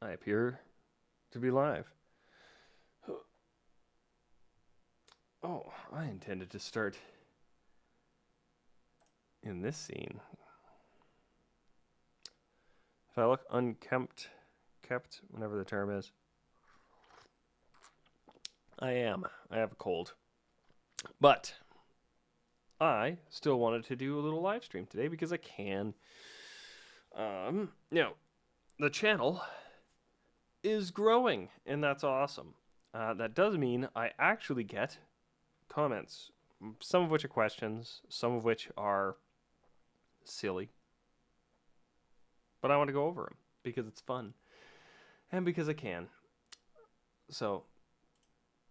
I appear to be live. Oh, I intended to start in this scene. If I look unkempt, kept, whatever the term is, I am. I have a cold. But I still wanted to do a little live stream today because I can. The channel is growing, and that's awesome. That does mean I actually get comments, some of which are questions, some of which are silly. But I want to go over them because it's fun and because I can. So,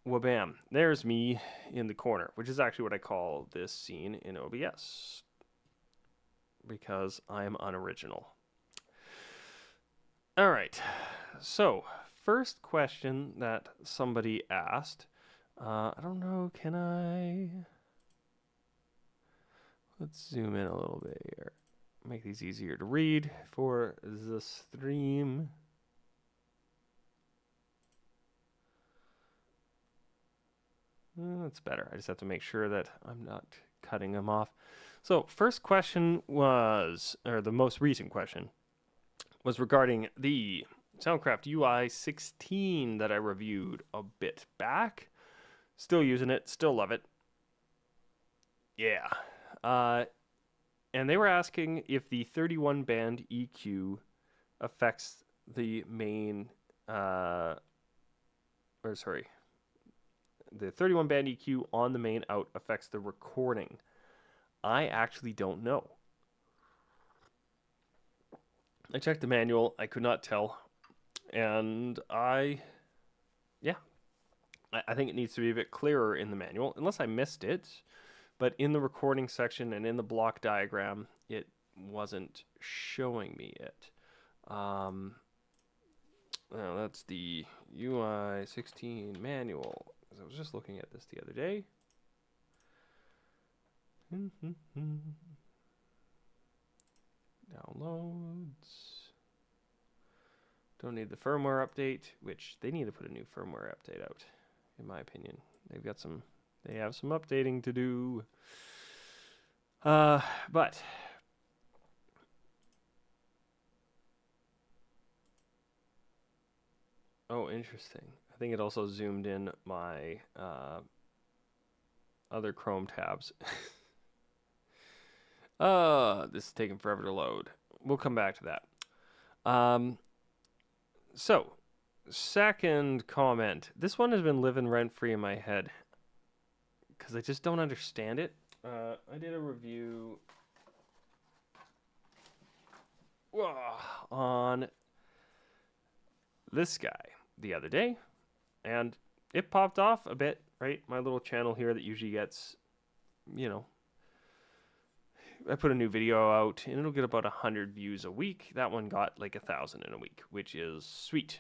wabam, there's me in the corner, which is actually what I call this scene in OBS because I am unoriginal. All right, so first question that somebody asked. I don't know, can I? Let's zoom in a little bit here. Make these easier to read for the stream. That's better. I just have to make sure that I'm not cutting them off. So, first question was, or the most recent question, was regarding the Soundcraft UI 16 that I reviewed a bit back. Still using it, still love it. Yeah. And they were asking if the 31 band EQ affects the main, the 31 band EQ on the main out affects the recording. I actually don't know. I checked the manual. I could not tell. And I think it needs to be a bit clearer in the manual, unless I missed it. But in the recording section and in the block diagram, it wasn't showing me it. That's the UI 16 manual. I was just looking at this the other day. Downloads. Don't need the firmware update, which they need to put a new firmware update out, in my opinion. They have some updating to do. But oh, interesting. I think it also zoomed in my other Chrome tabs. This is taking forever to load. We'll come back to that. So, second comment. This one has been living rent-free in my head because I just don't understand it. I did a review on this guy the other day, and it popped off a bit, right? My little channel here that usually gets, I put a new video out and it'll get about 100 views a week. That one got like 1,000 in a week, which is sweet.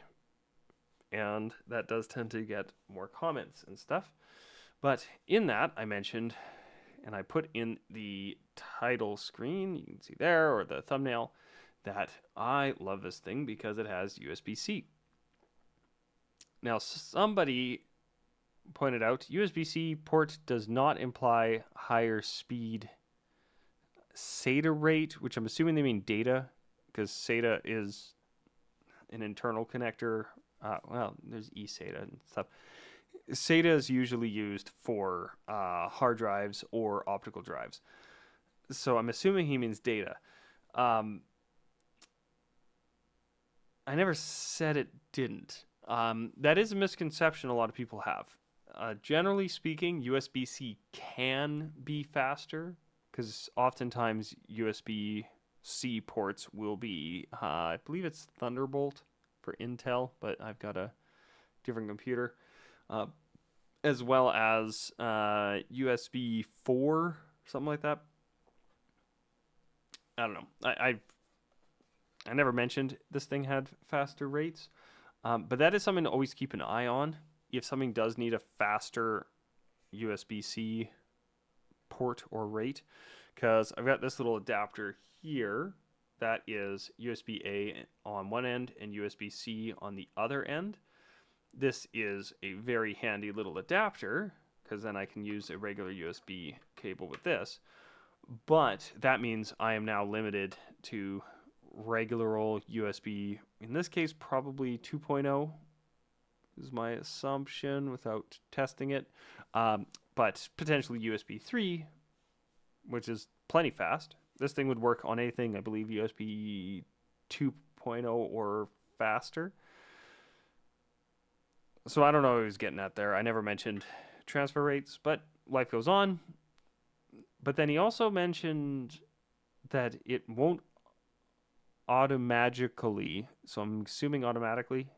And that does tend to get more comments and stuff. But in that, I mentioned, and I put in the title screen, you can see there, or the thumbnail, that I love this thing because it has USB-C. Now, somebody pointed out USB-C port does not imply higher speed SATA rate, which I'm assuming they mean data, because SATA is an internal connector. There's eSATA and stuff. SATA is usually used for hard drives or optical drives. So I'm assuming he means data. I never said it didn't. That is a misconception a lot of people have. Generally speaking, USB-C can be faster because oftentimes USB-C ports will be, I believe it's Thunderbolt for Intel, but I've got a different computer, as well as USB 4, something like that. I don't know. I never mentioned this thing had faster rates, but that is something to always keep an eye on. If something does need a faster USB-C port or rate, because I've got this little adapter here that is USB-A on one end and USB-C on the other end. This is a very handy little adapter, because then I can use a regular USB cable with this. But that means I am now limited to regular old USB, in this case probably 2.0 is my assumption without testing it, but potentially USB 3, which is plenty fast. This thing would work on anything, I believe, USB 2.0 or faster. So I don't know what I was getting at there. I never mentioned transfer rates, but life goes on. But then he also mentioned that it won't automatically, so I'm assuming automatically.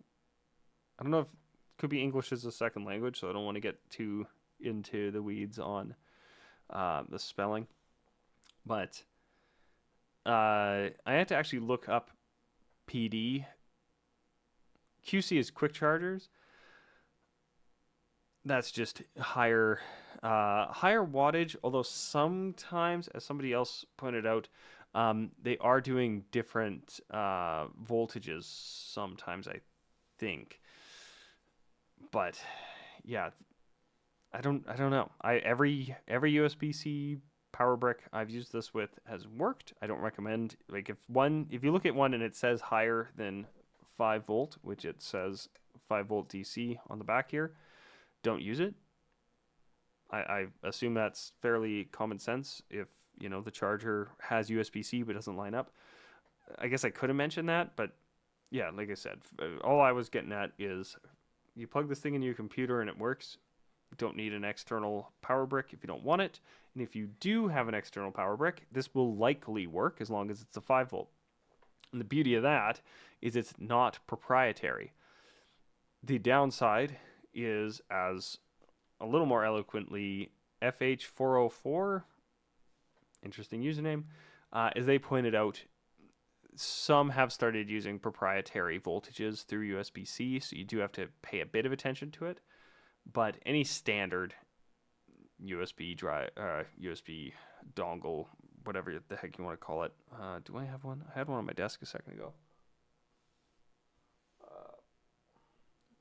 I don't know if it could be English as a second language, so I don't want to get too into the weeds on the spelling. But I had to actually look up PD. QC is quick chargers. That's just higher wattage, although sometimes, as somebody else pointed out, they are doing different voltages sometimes, I think. But yeah, I don't know. Every USB-C power brick I've used this with has worked. I don't recommend, like, if you look at one and it says higher than 5 volt, which it says 5 volt DC on the back here, don't use it. I assume that's fairly common sense. If the charger has USB-C but doesn't line up, I guess I could have mentioned that, but yeah, like I said, all I was getting at is you plug this thing in your computer and it works. You don't need an external power brick if you don't want it, and if you do have an external power brick, this will likely work as long as it's a 5 volt. And the beauty of that is it's not proprietary. The downside is, as a little more eloquently FH404, interesting username, as they pointed out, some have started using proprietary voltages through USB-C, so you do have to pay a bit of attention to it. But any standard USB USB dongle, whatever the heck you want to call it. Do I have one? I had one on my desk a second ago. I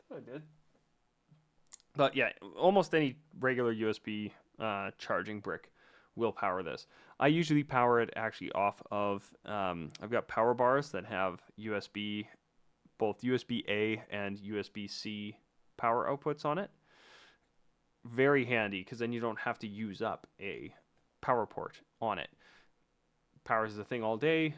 thought I did. But yeah, almost any regular USB charging brick will power this. I usually power it actually off of, I've got power bars that have both USB-A and USB-C power outputs on it. Very handy, because then you don't have to use up a power port on it. Powers the thing all day.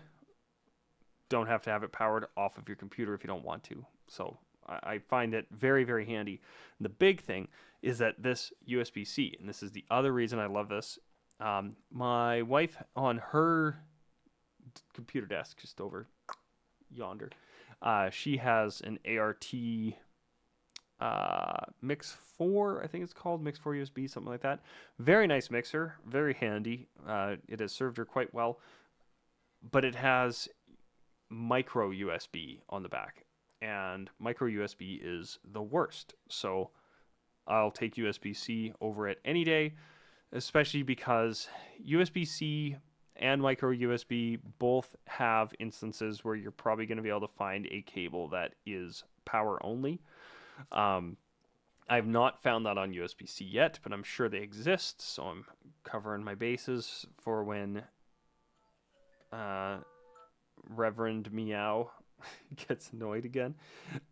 Don't have to have it powered off of your computer if you don't want to. So I find it very, very handy. And the big thing is that this USB-C, and this is the other reason I love this, my wife, on her computer desk just over yonder, she has an ART Mix 4, I think it's called, Mix 4 USB, something like that. Very nice mixer, very handy. It has served her quite well, but it has micro USB on the back, and micro USB is the worst. So I'll take USB-C over it any day, especially because USB-C and micro USB both have instances where you're probably going to be able to find a cable that is power only. I've not found that on USB-C yet, but I'm sure they exist, so I'm covering my bases for when Reverend Meow gets annoyed again.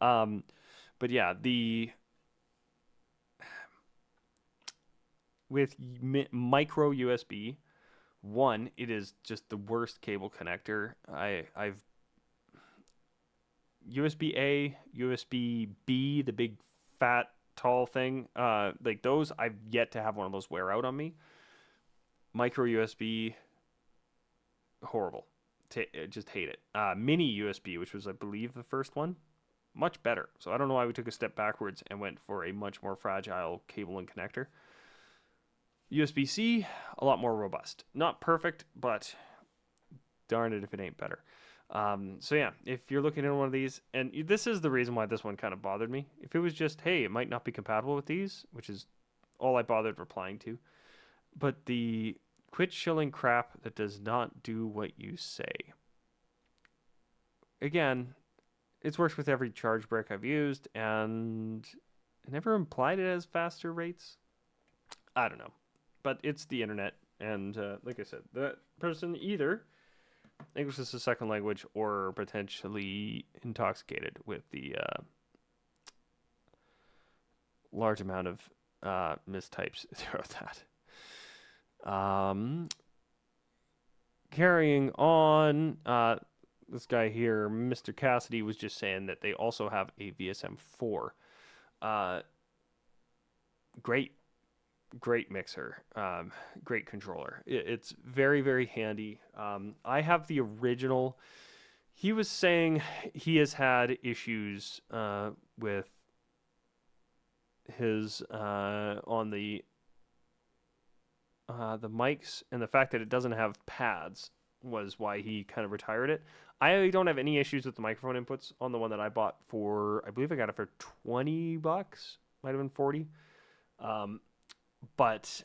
But yeah, with micro USB, one, it is just the worst cable connector. I've USB-A, USB-B, the big fat tall thing, like those, I've yet to have one of those wear out on me. Micro USB, horrible. Just hate it. Mini USB, which was, I believe, the first one, much better. So I don't know why we took a step backwards and went for a much more fragile cable and connector. USB-C, a lot more robust. Not perfect, but darn it if it ain't better. So yeah, if you're looking at one of these, and this is the reason why this one kind of bothered me. If it was just, hey, it might not be compatible with these, which is all I bothered replying to, but the quit shilling crap that does not do what you say. again, it's worked with every charge brick I've used, and it never implied it has faster rates. I don't know, but it's the internet, and like I said, that person either English is a second language or potentially intoxicated with the large amount of mistypes throughout that. Carrying on, this guy here, Mr. Cassidy, was just saying that they also have a VSM4. Great, great mixer, great controller. It's very, very handy. I have the original. He was saying he has had issues with his on the mics, and the fact that it doesn't have pads was why he kind of retired it. I don't have any issues with the microphone inputs on the one that I bought for, I believe I got it for $20, might have been 40. But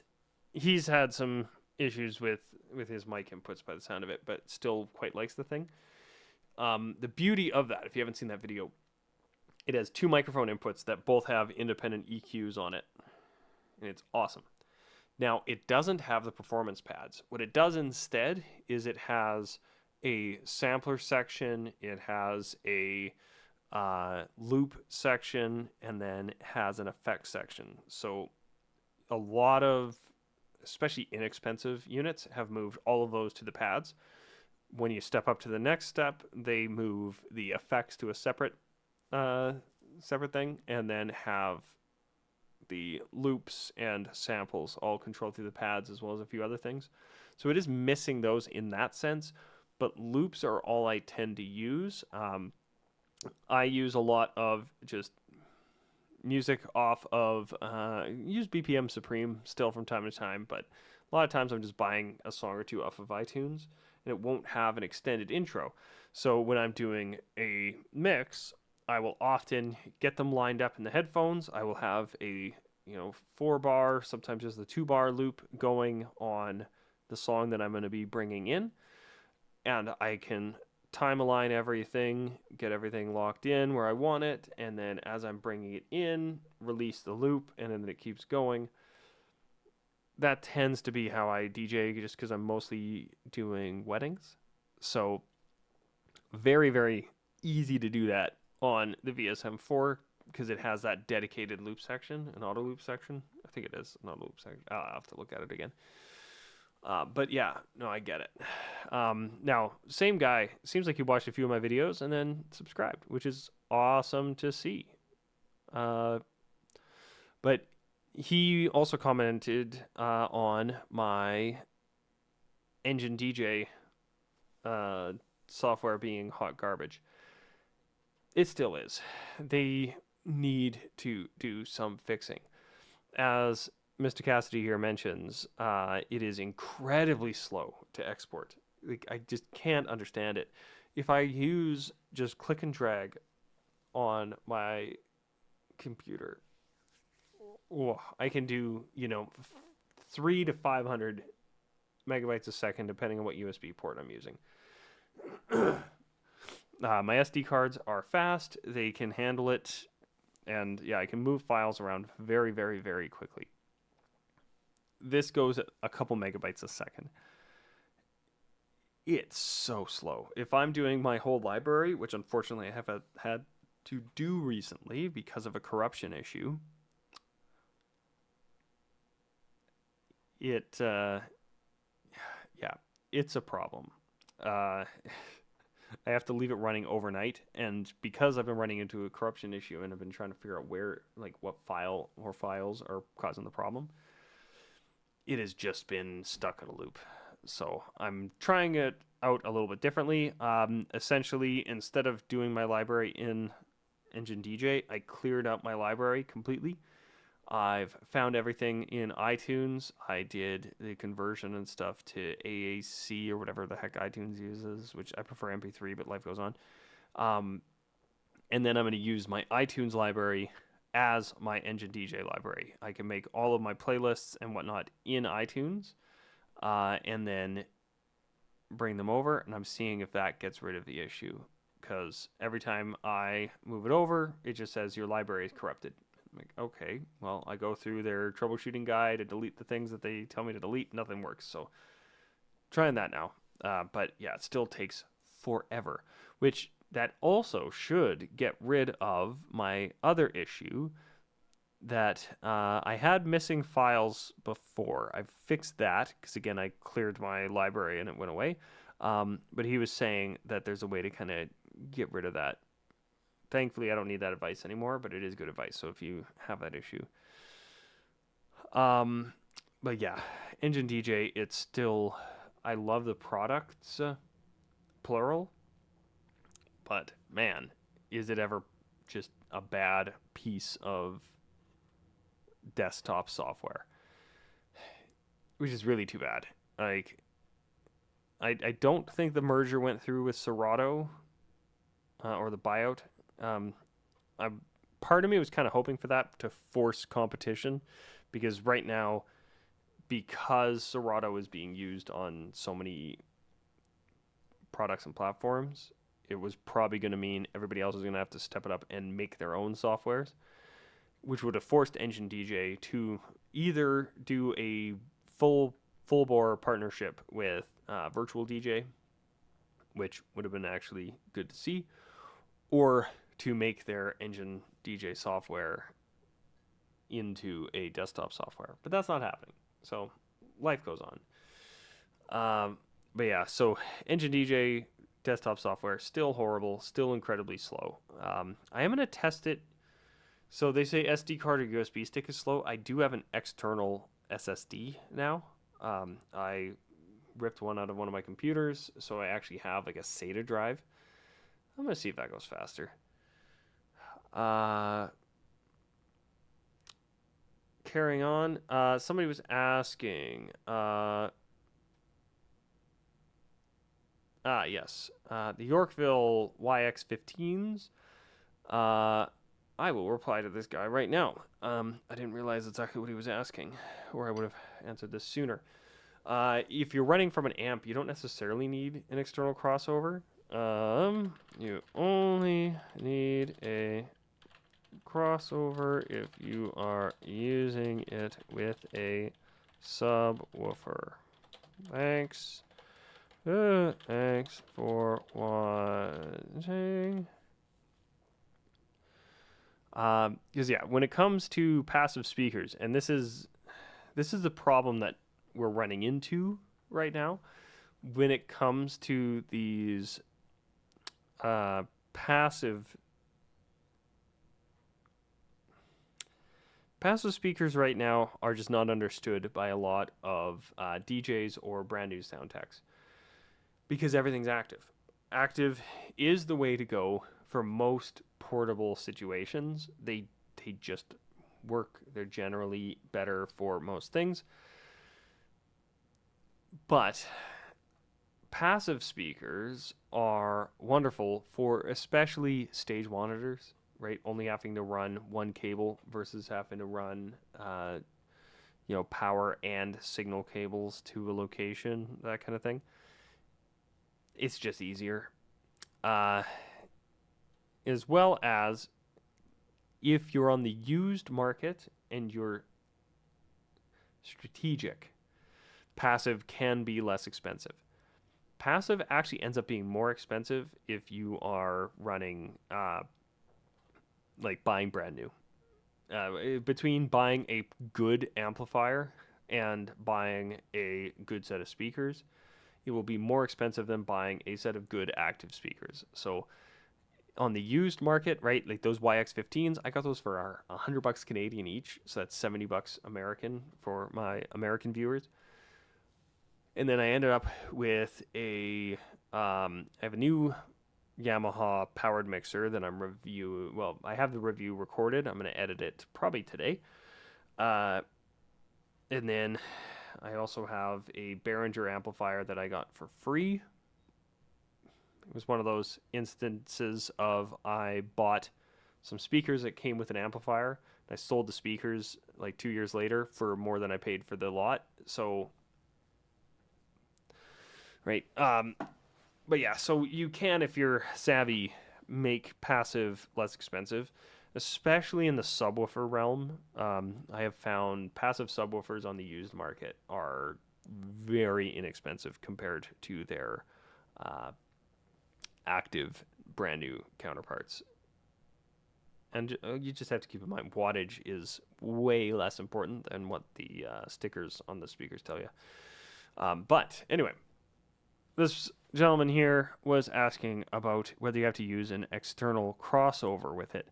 he's had some issues with his mic inputs by the sound of it, but still quite likes the thing. The beauty of that, if you haven't seen that video, it has 2 microphone inputs that both have independent EQs on it, and it's awesome. Now, it doesn't have the performance pads. What it does instead is it has a sampler section, it has a loop section, and then it has an effect section. So a lot of, especially inexpensive units, have moved all of those to the pads. When you step up to the next step, they move the effects to a separate thing, and then have the loops and samples all controlled through the pads, as well as a few other things. So it is missing those in that sense, but loops are all I tend to use. I use a lot of just music off of, use BPM Supreme still from time to time, but a lot of times I'm just buying a song or two off of iTunes, and it won't have an extended intro. So when I'm doing a mix, I will often get them lined up in the headphones. I will have a 4-bar, sometimes just the 2-bar loop going on the song that I'm going to be bringing in, and I can time align everything, get everything locked in where I want it, and then as I'm bringing it in, release the loop, and then it keeps going. That tends to be how I DJ, just because I'm mostly doing weddings. So very, very easy to do that on the VSM4, because it has that dedicated loop section, an auto loop section. I think it is an auto loop section. I'll have to look at it again. But yeah, no, I get it. Now, same guy, seems like he watched a few of my videos and then subscribed, which is awesome to see. But he also commented on my Engine DJ software being hot garbage. It still is. They need to do some fixing. As Mr. Cassidy here mentions, it is incredibly slow to export. Like, I just can't understand it. If I use just click and drag on my computer, I can do 300 to 500 megabytes a second, depending on what USB port I'm using. My SD cards are fast. They can handle it. And yeah, I can move files around very, very, very quickly. This goes at a couple megabytes a second. It's so slow. If I'm doing my whole library, which unfortunately I have had to do recently because of a corruption issue, it's a problem. I have to leave it running overnight, and because I've been running into a corruption issue and I've been trying to figure out what file or files are causing the problem, it has just been stuck in a loop. So I'm trying it out a little bit differently. Essentially, instead of doing my library in Engine DJ, I cleared out my library completely. I've found everything in iTunes. I did the conversion and stuff to AAC or whatever the heck iTunes uses, which I prefer MP3, but life goes on. And then I'm going to use my iTunes library as my Engine DJ library. I can make all of my playlists and whatnot in iTunes, and then bring them over, and I'm seeing if that gets rid of the issue. because every time I move it over, it just says your library is corrupted. I'm like, okay, well, I go through their troubleshooting guide to delete the things that they tell me to delete. Nothing works. So trying that now. But yeah, it still takes forever, which that also should get rid of my other issue that I had missing files before. I've fixed that because, again, I cleared my library and it went away. But he was saying that there's a way to kind of get rid of that. Thankfully, I don't need that advice anymore, but it is good advice. So if you have that issue. But yeah, Engine DJ, it's still, I love the products, plural. But man, is it ever just a bad piece of desktop software, which is really too bad. Like, I don't think the merger went through with Serato, or the buyout. Part of me was kind of hoping for that to force competition, because right now, because Serato is being used on so many products and platforms, it was probably going to mean everybody else is going to have to step it up and make their own softwares, which would have forced Engine DJ to either do a full bore partnership with Virtual DJ, which would have been actually good to see, or to make their Engine DJ software into a desktop software. But that's not happening. So life goes on. But yeah, so Engine DJ desktop software, still horrible, still incredibly slow. I am going to test it. So they say SD card or USB stick is slow. I do have an external SSD now. I ripped one out of one of my computers, so I actually have like a SATA drive. I'm going to see if that goes faster. Carrying on. Somebody was asking. Yes. The Yorkville YX15s. I will reply to this guy right now. I didn't realize exactly what he was asking, or I would have answered this sooner. If you're running from an amp, you don't necessarily need an external crossover. You only need a crossover if you are using it with a subwoofer. Thanks. Thanks for watching. Because yeah, when it comes to passive speakers, and this is the problem that we're running into right now, when it comes to these passive speakers right now are just not understood by a lot of DJs or brand new sound techs, because everything's active. Active is the way to go for most portable situations. They just work. They're generally better for most things. But passive speakers are wonderful for especially stage monitors, right? Only having to run one cable versus having to run power and signal cables to a location, that kind of thing. It's just easier. As well as if you're on the used market and you're strategic, passive can be less expensive. Passive actually ends up being more expensive if you are running, like buying brand new. Between buying a good amplifier and buying a good set of speakers, it will be more expensive than buying a set of good active speakers. So on the used market, right, like those YX15s, I got those for $100 Canadian each, so that's $70 American for my American viewers. And then I ended up with I have a new Yamaha powered mixer that I'm I have the review recorded. I'm going to edit it probably today. And then I also have a Behringer amplifier that I got for free. It was one of those instances of I bought some speakers that came with an amplifier. I sold the speakers like 2 years later for more than I paid for the lot. So, right. But yeah, so you can, if you're savvy, make passive less expensive, especially in the subwoofer realm. I have found passive subwoofers on the used market are very inexpensive compared to their uh, active brand new counterparts. And you just have to keep in mind wattage is way less important than what the stickers on the speakers tell you. But anyway, this gentleman here was asking about whether you have to use an external crossover with it.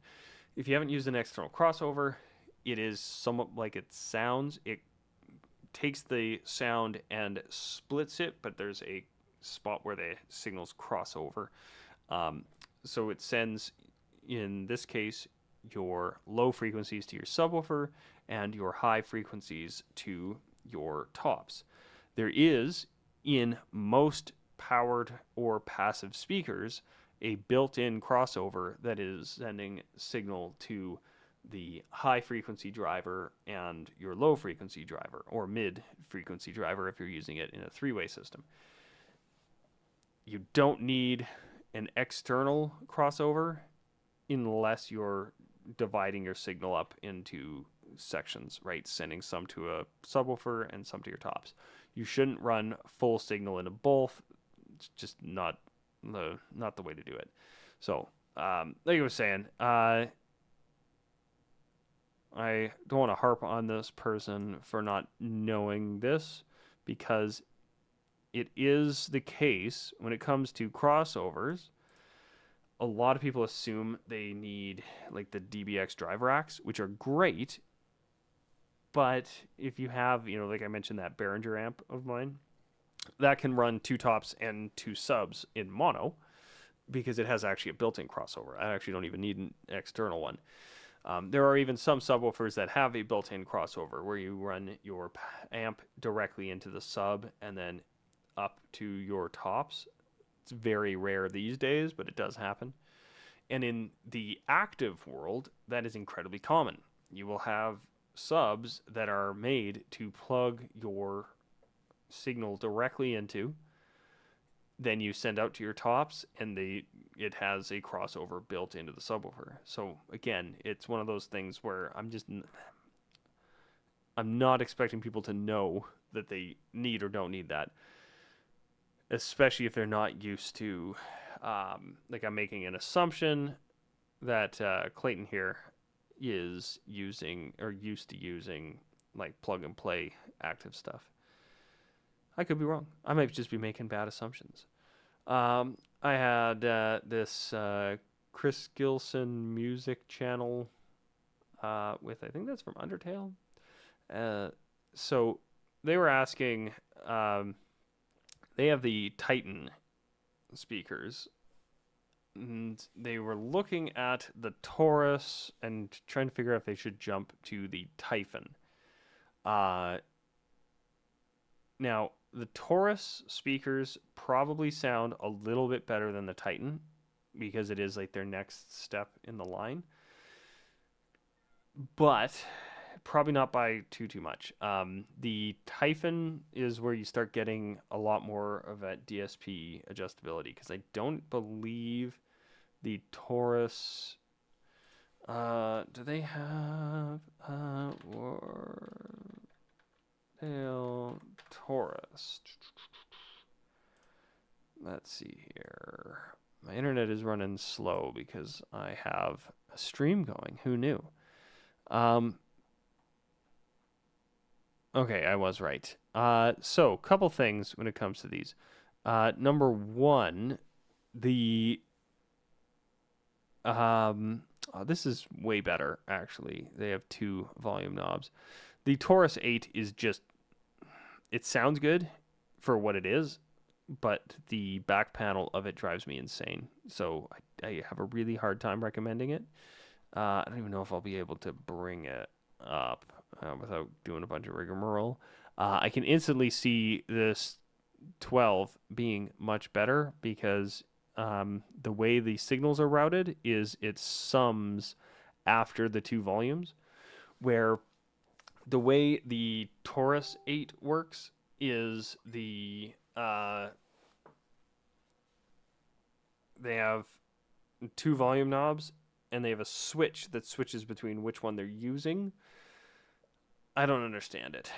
If you haven't used an external crossover, it is somewhat like it sounds. It takes the sound and splits it, but there's a spot where the signals cross over. So it sends, in this case, your low frequencies to your subwoofer and your high frequencies to your tops. There is, in most powered or passive speakers, a built-in crossover that is sending signal to the high frequency driver and your low frequency driver, or mid frequency driver if you're using it in a three-way system. You don't need an external crossover unless you're dividing your signal up into sections, right? Sending some to a subwoofer and some to your tops. You shouldn't run full signal into both. It's just not the way to do it. So, like I was saying, I don't want to harp on this person for not knowing this, because it is the case when it comes to crossovers. A lot of people assume they need like the DBX drive racks, which are great. But if you have, like I mentioned, that Behringer amp of mine, that can run two tops and two subs in mono because it has actually a built-in crossover. I actually don't even need an external one. There are even some subwoofers that have a built-in crossover where you run your amp directly into the sub and then up to your tops. It's very rare these days, but it does happen. And in the active world, that is incredibly common. You will have subs that are made to plug your signal directly into, then you send out to your tops, and it has a crossover built into the subwoofer. So again, it's one of those things where I'm not expecting people to know that they need or don't need that, especially if they're not used to, like I'm making an assumption that Clayton here is using or used to using like plug and play active stuff. I could be wrong. I might just be making bad assumptions. I had this Chris Gilson music channel with, I think that's from Undertale. So they were asking, they have the Titan speakers, and they were looking at the Taurus and trying to figure out if they should jump to the Typhon. Now, the Taurus speakers probably sound a little bit better than the Titan because it is like their next step in the line, but probably not by too much. The Typhon is where you start getting a lot more of that DSP adjustability, because I don't believe the Taurus. Do they have Taurus? Let's see here. My internet is running slow because I have a stream going. Who knew? Okay, I was right. So, couple things when it comes to these. Number one, the this is way better actually. They have two volume knobs. The Taurus 8 is just, it sounds good for what it is, but the back panel of it drives me insane. So I have a really hard time recommending it. I don't even know if I'll be able to bring it up without doing a bunch of rigmarole. I can instantly see this 12 being much better because the way the signals are routed is it sums after the two volumes, where the way the Taurus 8 works is the they have 2 volume knobs, and they have a switch that switches between which one they're using. I don't understand it.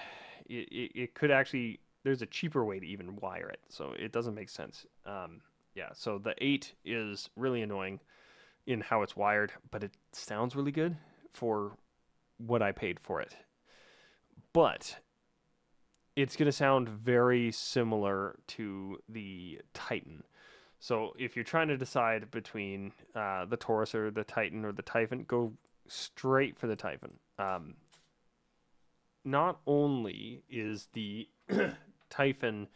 It could actually, there's a cheaper way to even wire it, so it doesn't make sense. Yeah, so the 8 is really annoying in how it's wired, but it sounds really good for what I paid for it. But it's going to sound very similar to the Titan. So if you're trying to decide between the Taurus or the Titan or the Typhon, go straight for the Typhon. Not only is the Typhon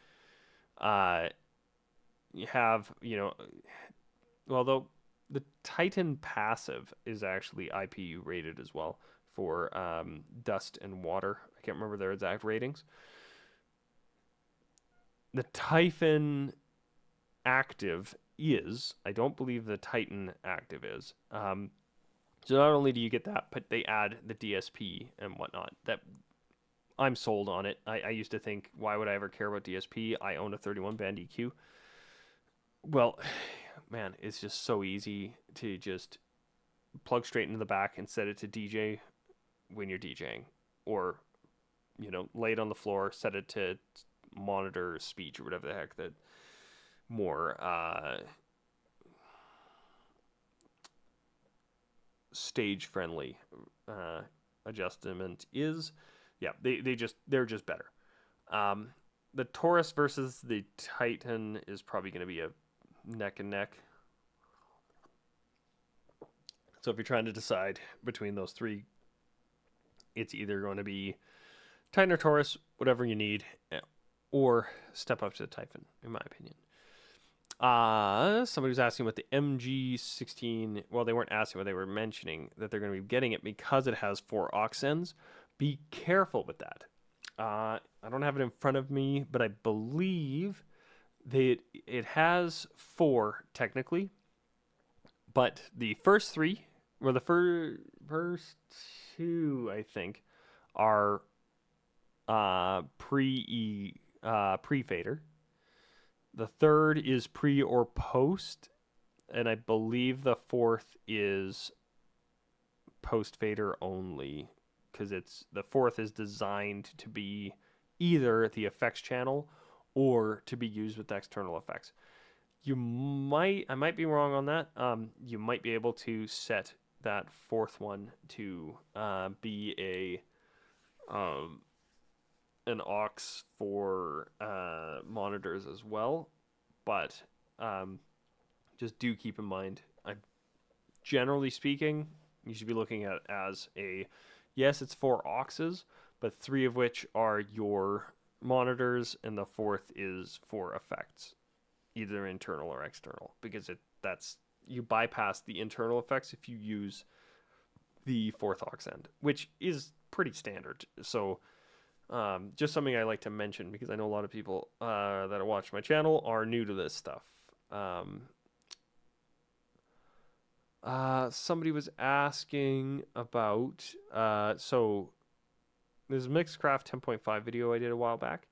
you have, although the Titan passive is actually IPU rated as well for dust and water. I can't remember their exact ratings. The Typhon active is, I don't believe the Titan active is. So not only do you get that, but they add the DSP and whatnot. That I'm sold on it. I used to think, why would I ever care about DSP? I own a 31 band EQ. Well, man, it's just so easy to just plug straight into the back and set it to DJ when you're DJing, or lay it on the floor, set it to monitor speech or whatever the heck that more stage friendly adjustment is. Yeah, they're just better. The Taurus versus the Titan is probably going to be a neck and neck. So if you're trying to decide between those three, it's either going to be Titan or Taurus, whatever you need, or step up to the Typhon, in my opinion. Somebody was asking about the MG16. Well, they weren't asking, but they were mentioning that they're going to be getting it because it has 4 aux ends. Be careful with that. I don't have it in front of me, but I believe that it has 4 technically. But the first 3, or the first 2, I think, are pre-fader. The third is pre or post, and I believe the 4th is post fader only, because the 4th is designed to be either the effects channel or to be used with external effects. I might be wrong on that. You might be able to set that 4th one to be an aux for monitors as well, but just do keep in mind, generally speaking, you should be looking at it as yes, it's 4 auxes, but 3 of which are your monitors, and the 4th is for effects, either internal or external, because you bypass the internal effects if you use the 4th aux end, which is pretty standard. So just something I like to mention, because I know a lot of people that watch my channel are new to this stuff. Somebody was asking about, so there's a Mixcraft 10.5 video I did a while back.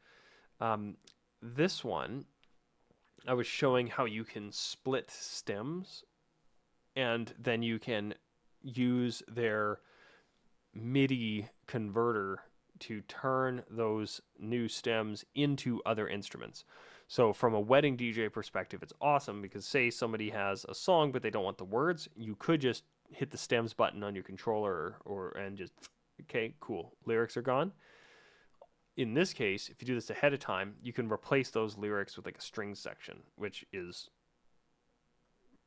This one, I was showing how you can split stems, and then you can use their MIDI converter to turn those new stems into other instruments. So from a wedding DJ perspective, it's awesome, because say somebody has a song but they don't want the words, you could just hit the stems button on your controller and just, okay, cool, lyrics are gone. In this case, if you do this ahead of time, you can replace those lyrics with like a strings section, which is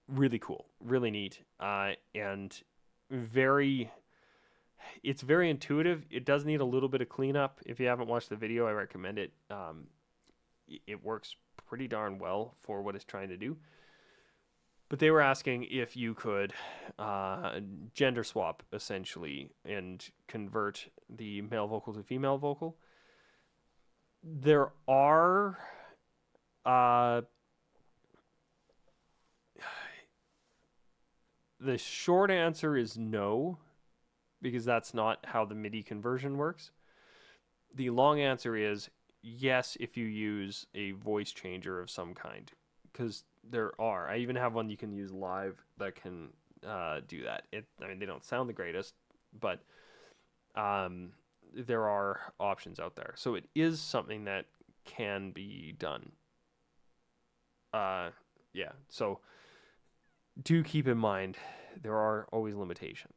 really cool, really neat, and it's very intuitive. It does need a little bit of cleanup. If you haven't watched the video, I recommend it. It works pretty darn well for what it's trying to do. But they were asking if you could gender swap, essentially, and convert the male vocal to female vocal. There are the short answer is no, because that's not how the MIDI conversion works. The long answer is yes, if you use a voice changer of some kind, because there are. I even have one you can use live that can do that. I mean, they don't sound the greatest, but there are options out there. So it is something that can be done. Yeah. So do keep in mind there are always limitations.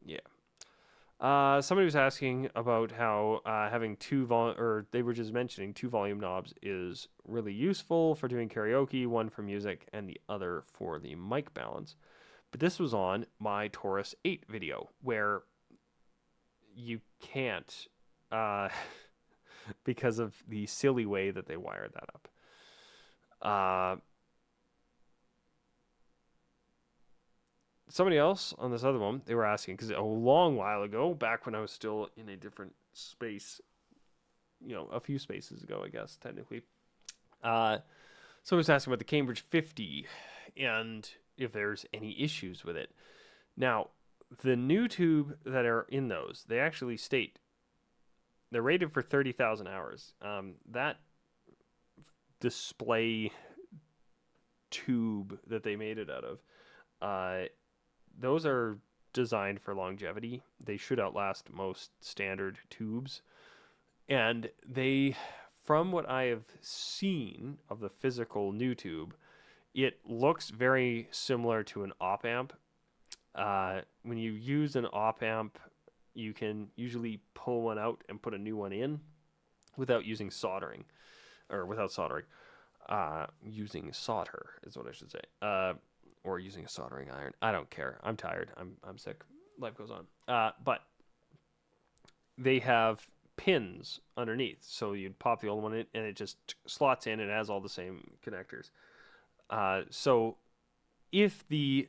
Yeah. Somebody was asking about how having or they were just mentioning 2 volume knobs is really useful for doing karaoke, one for music and the other for the mic balance. But this was on my Taurus 8 video where you can't because of the silly way that they wired that up. Somebody else on this other one, they were asking, because a long while ago, back when I was still in a different space, a few spaces ago, I guess, technically, someone was asking about the Cambridge 50 and if there's any issues with it. Now, the new tube that are in those, they actually state they're rated for 30,000 hours. That display tube that they made it out of, those are designed for longevity. They should outlast most standard tubes. And they, from what I have seen of the physical new tube, it looks very similar to an op amp. When you use an op amp, you can usually pull one out and put a new one in without using soldering. Or without soldering. Using solder is what I should say. Or using a soldering iron. I don't care. I'm tired. I'm sick. Life goes on. But they have pins underneath, so you'd pop the old one in, and it just slots in. It has all the same connectors. So if the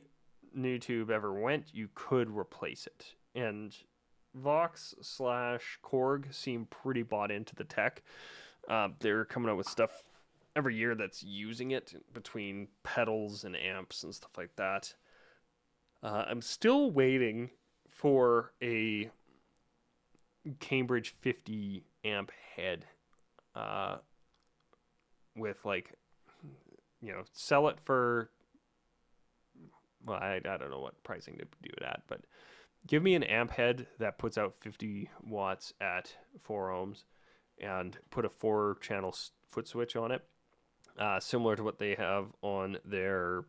new tube ever went, you could replace it. And Vox / Korg seem pretty bought into the tech. They're coming out with stuff every year that's using it between pedals and amps and stuff like that. I'm still waiting for a Cambridge 50 amp head with sell it for, well, I don't know what pricing to do it at, but give me an amp head that puts out 50 watts at 4 ohms and put a 4-channel foot switch on it. Similar to what they have on their,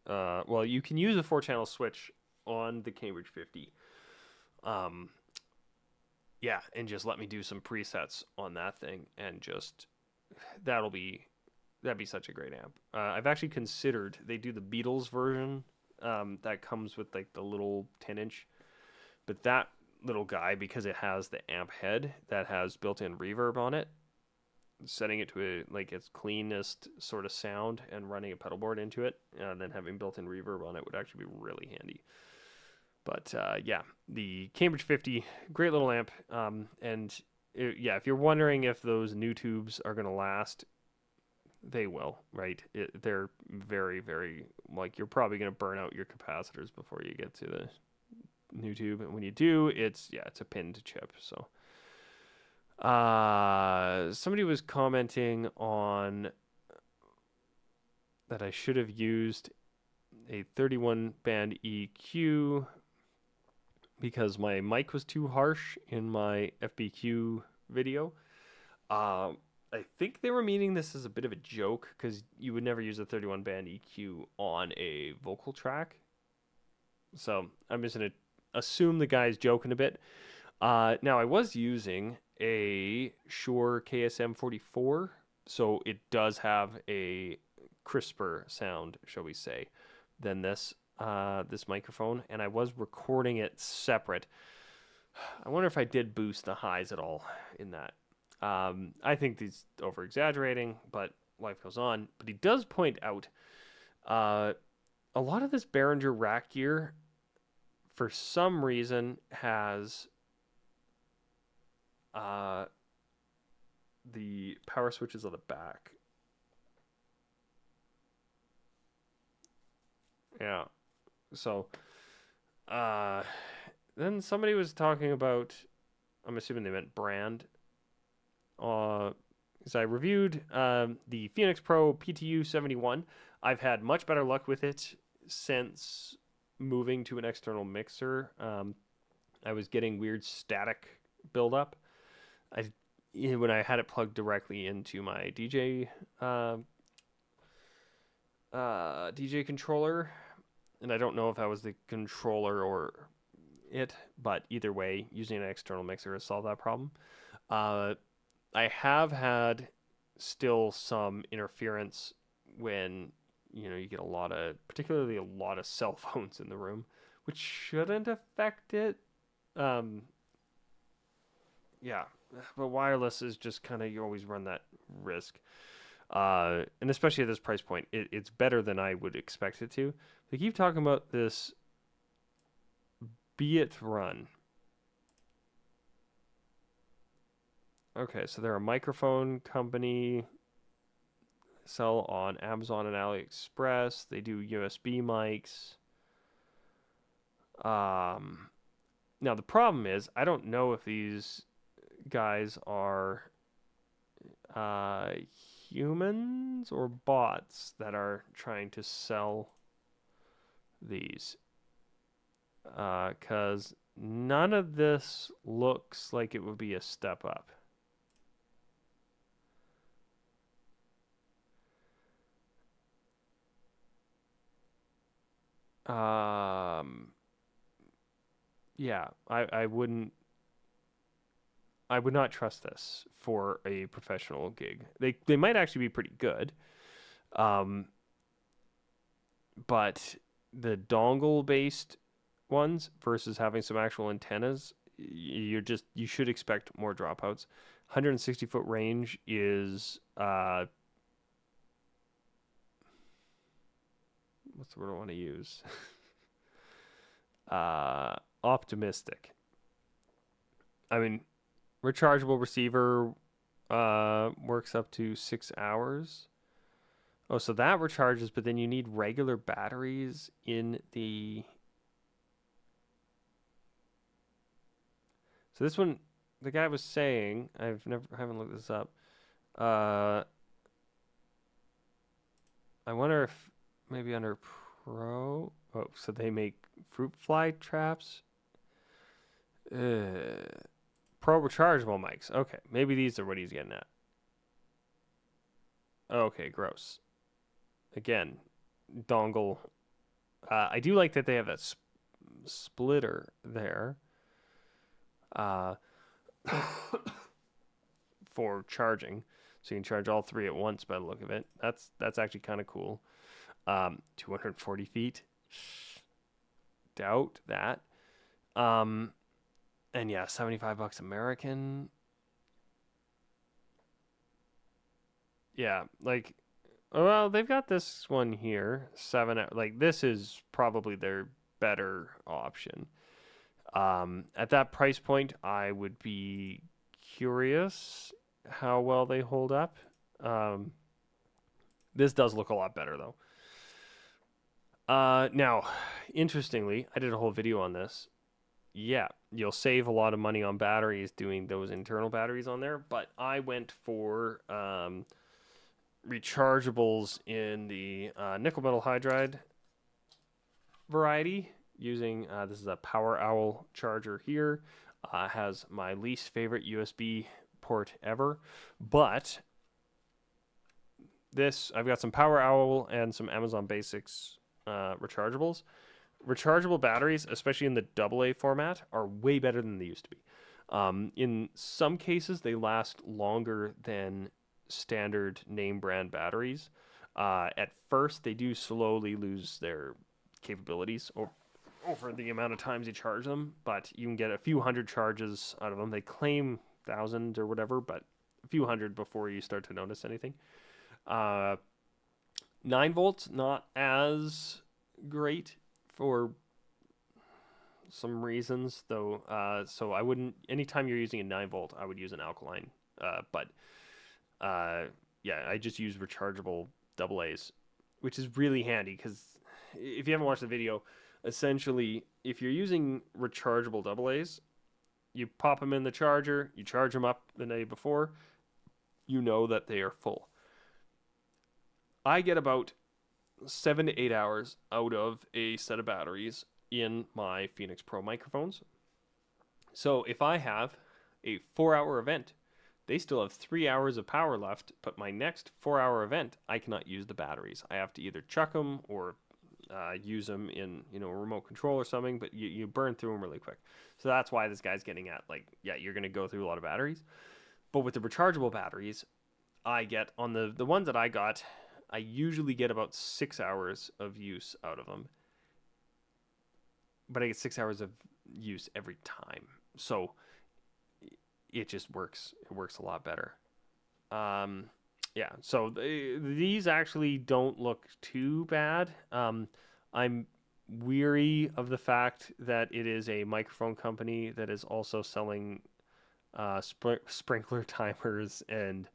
well, you can use a 4-channel switch on the Cambridge 50. Yeah, and just let me do some presets on that thing, and just that'd be such a great amp. I've actually considered, they do the Beatles version that comes with like the little 10-inch, but that little guy, because it has the amp head that has built-in reverb on it, setting it to its cleanest sort of sound and running a pedal board into it, and then having built-in reverb on it would actually be really handy. But yeah, the Cambridge 50, great little amp. If you're wondering if those new tubes are going to last, they will, right? They're very, very, you're probably going to burn out your capacitors before you get to the new tube. And when you do, it's a pinned chip. So somebody was commenting on that I should have used a 31 band EQ because my mic was too harsh in my FBQ video. I think they were meaning this as a bit of a joke, because you would never use a 31 band EQ on a vocal track. So I'm just going to assume the guy's joking a bit. Now, I was using a Shure KSM 44, so it does have a crisper sound, shall we say, than this microphone, and I was recording it separate. I wonder if I did boost the highs at all in that. I think he's over exaggerating, but life goes on. But he does point out a lot of this Behringer rack gear, for some reason, has the power switches on the back. Yeah. So, then somebody was talking about, I'm assuming they meant brand, because I reviewed the Phoenix Pro PTU 71. I've had much better luck with it since moving to an external mixer. I was getting weird static buildup. When I had it plugged directly into my DJ controller, and I don't know if that was the controller or it, but either way, using an external mixer has solved that problem. I have had still some interference when you get particularly a lot of cell phones in the room, which shouldn't affect it. Yeah, but wireless is just kind of, you always run that risk. And especially at this price point, it's better than I would expect it to. They keep talking about this Be It Run. Okay, so they're a microphone company, sell on Amazon and AliExpress. They do USB mics. Now the problem is, I don't know if these guys are humans or bots that are trying to sell these, because none of this looks like it would be a step up. Yeah, I would not trust this for a professional gig. They might actually be pretty good. But the dongle based ones versus having some actual antennas, you should expect more dropouts. 160-foot range is what's the word I want to use? Optimistic. I mean, rechargeable receiver works up to 6 hours. Oh, so that recharges, but then you need regular batteries in the... So this one, the guy was saying, I haven't looked this up. I wonder if maybe under Pro... Oh, so they make fruit fly traps? Pro rechargeable mics. Okay, maybe these are what he's getting at. Okay, gross. Again, dongle. I do like that they have that splitter there for charging, so you can charge all three at once by the look of it. That's actually kind of cool. 240 feet. Doubt that. And yeah, $75 American. Yeah, like, well, they've got this one here, 7. Like, this is probably their better option. At that price point, I would be curious how well they hold up. This does look a lot better, though. Now, interestingly, I did a whole video on this. Yeah, you'll save a lot of money on batteries doing those internal batteries on there, but I went for rechargeables in the nickel metal hydride variety using this is a Power Owl charger here. Has my least favorite USB port ever, but this, I've got some Power Owl and some Amazon Basics rechargeables. Rechargeable batteries, especially in the AA format, are way better than they used to be. In some cases, they last longer than standard name brand batteries. At first, they do slowly lose their capabilities over the amount of times you charge them, but you can get a few hundred charges out of them. They claim 1,000 or whatever, but a few hundred before you start to notice anything. 9 volts, not as great for some reasons, though. So I wouldn't, anytime you're using a 9 volt, I would use an alkaline. Yeah, I just use rechargeable AA's, which is really handy because if you haven't watched the video, essentially, if you're using rechargeable AA's, you pop them in the charger, you charge them up the day before, you know that they are full. I get about 7 to 8 hours out of a set of batteries in my Phoenix Pro microphones. So if I have a 4-hour event, they still have 3 hours of power left, but my next 4-hour event, I cannot use the batteries. I have to either chuck them or use them in a remote control or something, but you burn through them really quick. So that's why this guy's getting at, like, yeah, you're going to go through a lot of batteries. But with the rechargeable batteries, I get, on the ones that I got, I usually get about 6 hours of use out of them. But I get 6 hours of use every time. So it just works. It works a lot better. Yeah, so these actually don't look too bad. I'm weary of the fact that it is a microphone company that is also selling sprinkler timers and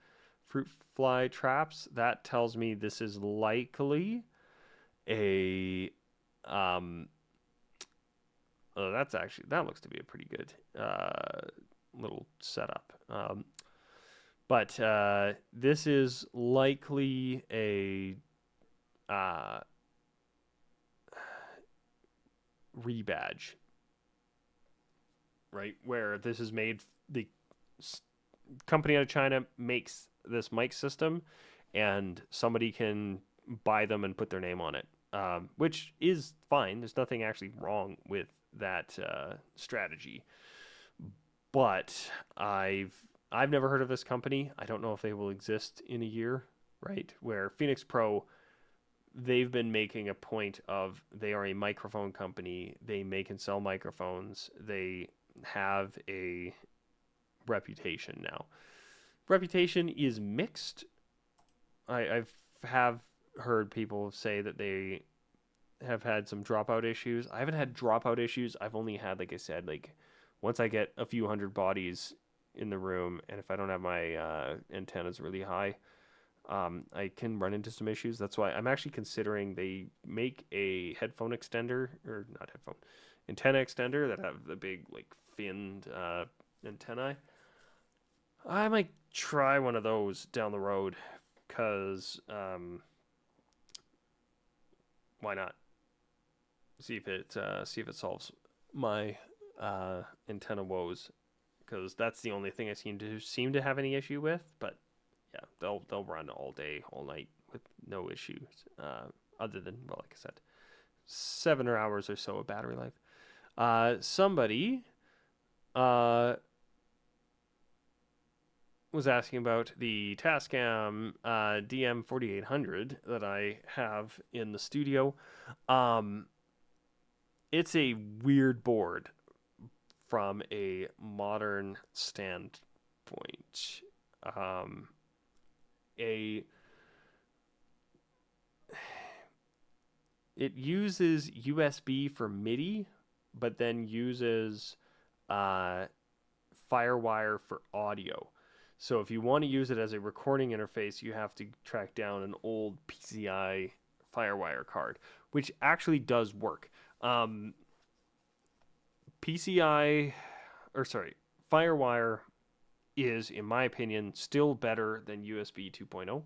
fruit fly traps. That tells me this is likely a that looks to be a pretty good little setup. But this is likely a rebadge, right? Where this is made, the company out of China makes this mic system, and somebody can buy them and put their name on it, which is fine. There's nothing actually wrong with that strategy. But I've never heard of this company. I don't know if they will exist in a year, right? Where Phoenix Pro, they've been making a point of, they are a microphone company. They make and sell microphones. They have a reputation now. Reputation is mixed. I've heard people say that they have had some dropout issues. I haven't had dropout issues. I've only had, like I said, like, once I get a few hundred bodies in the room, and if I don't have my antennas really high, I can run into some issues. That's why I'm actually considering, they make a headphone extender, or not headphone, antenna extender that have the big, like, finned antennae. I might try one of those down the road, because why not? See if it solves my antenna woes, because that's the only thing I seem to have any issue with. But yeah, they'll run all day, all night with no issues, other than, well, like I said, 7 hours or so of battery life. Somebody was asking about the Tascam DM4800 that I have in the studio. It's a weird board from a modern standpoint. It uses USB for MIDI, but then uses FireWire for audio. So if you want to use it as a recording interface, you have to track down an old PCI FireWire card, which actually does work. FireWire is, in my opinion, still better than USB 2.0.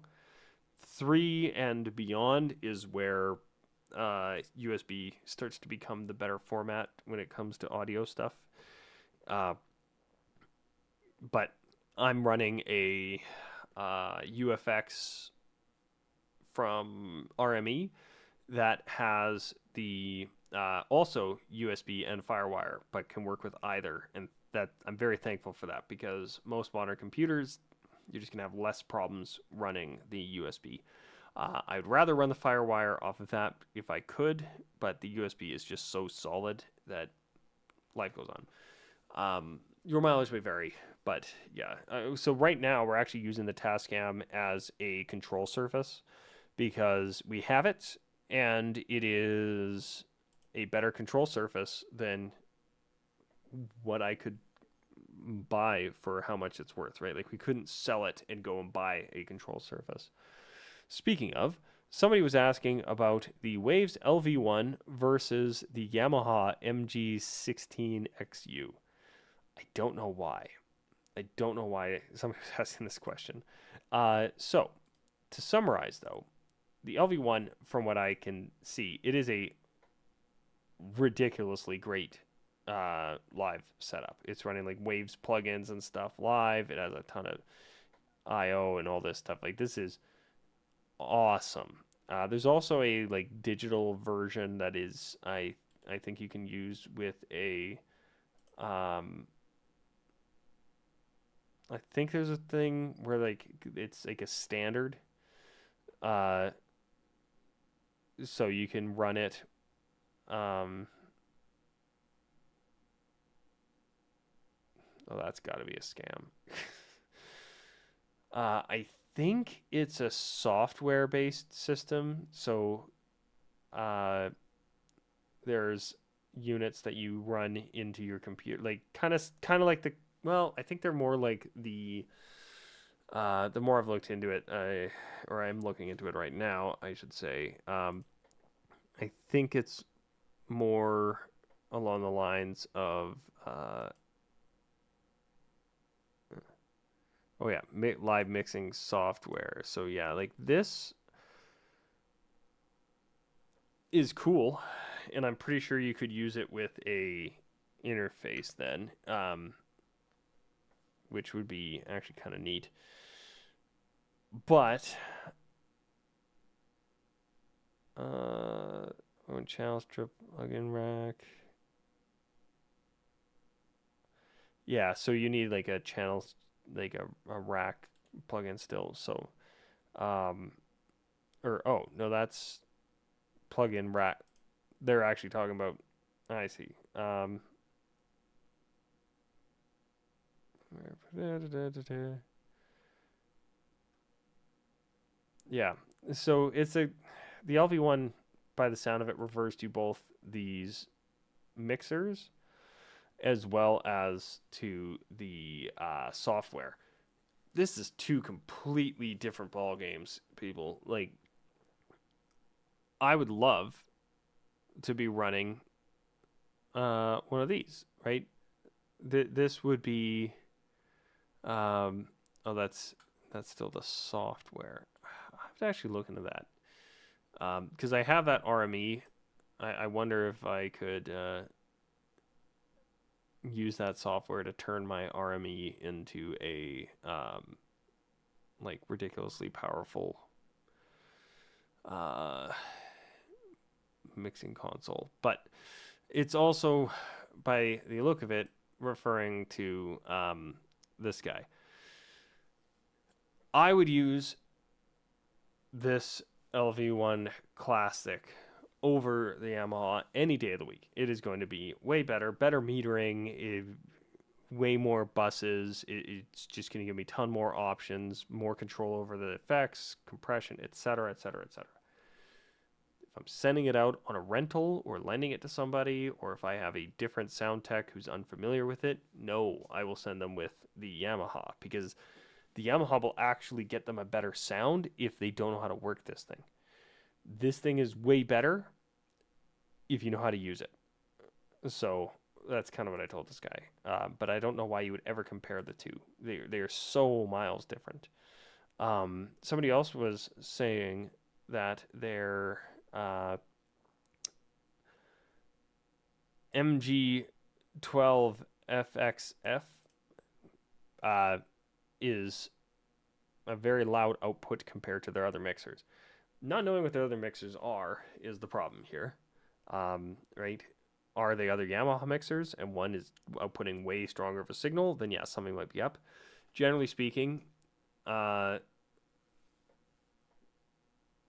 3 and beyond is where USB starts to become the better format when it comes to audio stuff. But I'm running a UFX from RME that has the also USB and FireWire, but can work with either, and that I'm very thankful for that, because most modern computers, you're just gonna have less problems running the USB. I'd rather run the FireWire off of that if I could, but the USB is just so solid that life goes on. Your mileage may vary, but yeah. So right now we're actually using the Tascam as a control surface, because we have it, and it is a better control surface than what I could buy for how much it's worth, right? Like, we couldn't sell it and go and buy a control surface. Speaking of, somebody was asking about the Waves LV1 versus the Yamaha MG16XU. I don't know why. I don't know why somebody was asking this question. So, to summarize, though, the LV1, from what I can see, it is a ridiculously great live setup. It's running like Waves plugins and stuff live. It has a ton of I/O and all this stuff. Like, this is awesome. There's also a like digital version that is I think you can use with a I think there's a thing where like it's like a standard, uh, so you can run it. Um, oh, that's got to be a scam. I think it's a software-based system, so uh, there's units that you run into your computer, like kind of like the. Well, I think they're more like the more I've looked into it, or I'm looking into it right now, I should say. I think it's more along the lines of, oh yeah, live mixing software. So yeah, like this is cool, and I'm pretty sure you could use it with a interface then, which would be actually kind of neat. But on channel strip plugin rack. Yeah, so you need like a channel, like a rack plugin still. So, or oh no, that's plugin rack. They're actually talking about. I see. Yeah. So it's the LV1 by the sound of it refers to both these mixers as well as to the software. This is two completely different ball games, people. Like, I would love to be running one of these, right? This would be, oh, that's still the software. I have to actually look into that because I have that RME. I wonder if I could use that software to turn my RME into a like ridiculously powerful mixing console. But it's also, by the look of it, referring to this guy. I would use this LV1 Classic over the Yamaha any day of the week. It is going to be way better metering, way more buses. It's just going to give me a ton more options, more control over the effects, compression, etc., etc., etc. If I'm sending it out on a rental or lending it to somebody, or if I have a different sound tech who's unfamiliar with it, no, I will send them with the Yamaha, because the Yamaha will actually get them a better sound if they don't know how to work this thing. This thing is way better if you know how to use it. So that's kind of what I told this guy. But I don't know why you would ever compare the two. They are so miles different. Somebody else was saying that their MG12 FXF is a very loud output compared to their other mixers. Not knowing what their other mixers are is the problem here, right? Are they other Yamaha mixers and one is outputting way stronger of a signal? Then yeah, something might be up. Generally speaking, they're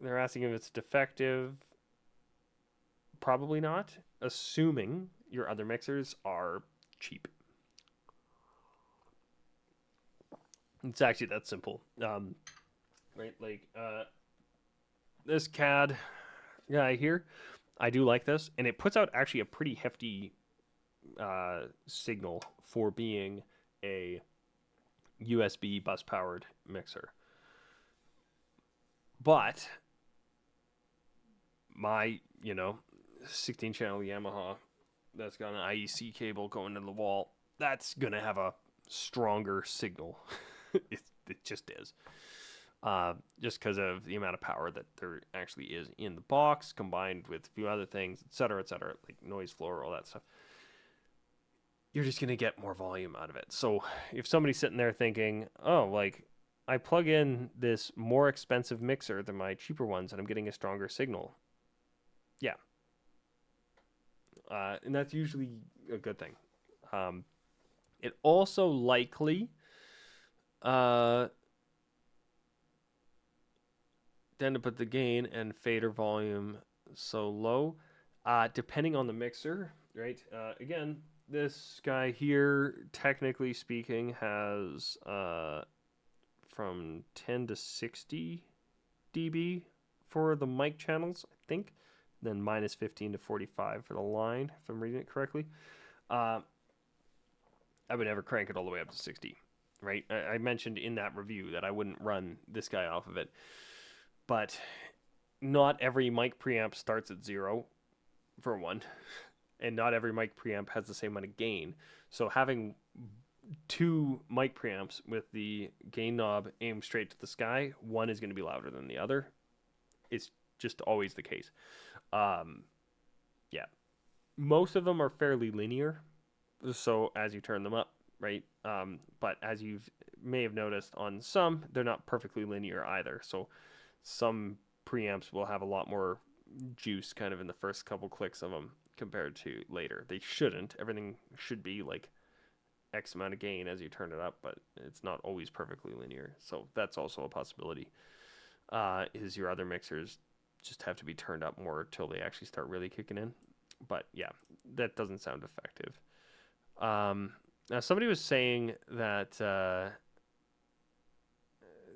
asking if it's defective. Probably not, assuming your other mixers are cheap. It's actually that simple. Right, like this CAD guy here, I do like this, and it puts out actually a pretty hefty signal for being a USB bus powered mixer. But my 16 channel Yamaha that's got an IEC cable going to the wall, that's gonna have a stronger signal. It just is. Just because of the amount of power that there actually is in the box, combined with a few other things, etc., like noise floor, all that stuff. You're just going to get more volume out of it. So if somebody's sitting there thinking, oh, like, I plug in this more expensive mixer than my cheaper ones and I'm getting a stronger signal. Yeah. And that's usually a good thing. It also likely tend to put the gain and fader volume so low, depending on the mixer, right? Again, this guy here, technically speaking, has from 10 to 60 dB for the mic channels, I think. Then minus 15 to 45 for the line, if I'm reading it correctly. I would never crank it all the way up to 60, right? I mentioned in that review that I wouldn't run this guy off of it. But not every mic preamp starts at 0, for one. And not every mic preamp has the same amount of gain. So having 2 mic preamps with the gain knob aimed straight to the sky, one is going to be louder than the other. It's just always the case. Yeah. Most of them are fairly linear. So as you turn them up, right? But as you may have noticed on some, they're not perfectly linear either. So some preamps will have a lot more juice kind of in the first couple clicks of them compared to later. They shouldn't. Everything should be like X amount of gain as you turn it up, but it's not always perfectly linear. So that's also a possibility. Is your other mixers just have to be turned up more till they actually start really kicking in. But yeah, that doesn't sound effective. Now somebody was saying that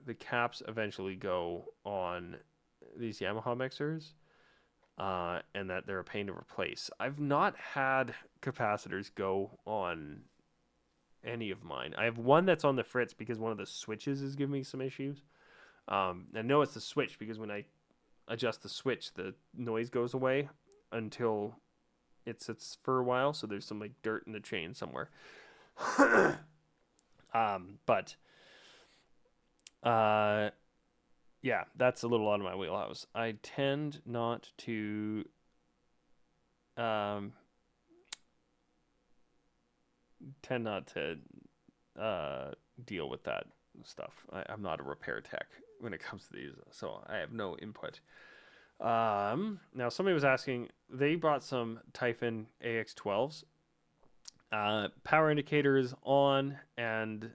the caps eventually go on these Yamaha mixers, and that they're a pain to replace. I've not had capacitors go on any of mine. I have one that's on the fritz because one of the switches is giving me some issues. I know it's the switch because when I adjust the switch, the noise goes away until it sits for a while. So there's some like dirt in the chain somewhere. But yeah, that's a little out of my wheelhouse. I tend not to deal with that stuff. I'm not a repair tech when it comes to these, so I have no input. Now somebody was asking, they bought some Typhon AX12s. Power indicators on, and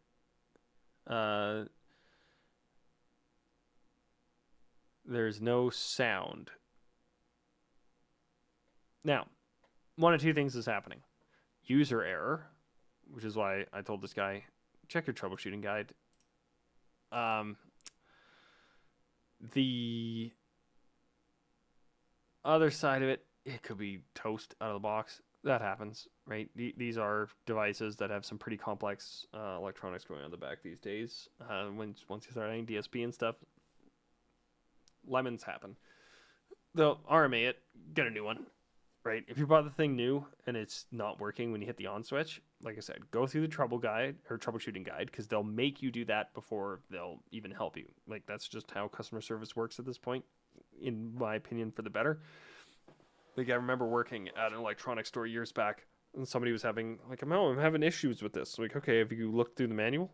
there's no sound. Now, one of two things is happening. User error, which is why I told this guy, check your troubleshooting guide. The other side of it, it could be toast out of the box. That happens, right? These are devices that have some pretty complex electronics going on the back these days. Once you start adding DSP and stuff, lemons happen. They'll RMA it, get a new one, right? If you bought the thing new and it's not working when you hit the on switch, like I said, go through the troubleshooting guide, because they'll make you do that before they'll even help you. Like, that's just how customer service works at this point, in my opinion, for the better. Like, I remember working at an electronics store years back, and somebody was having, like, I'm having issues with this. Like, okay, have you looked through the manual?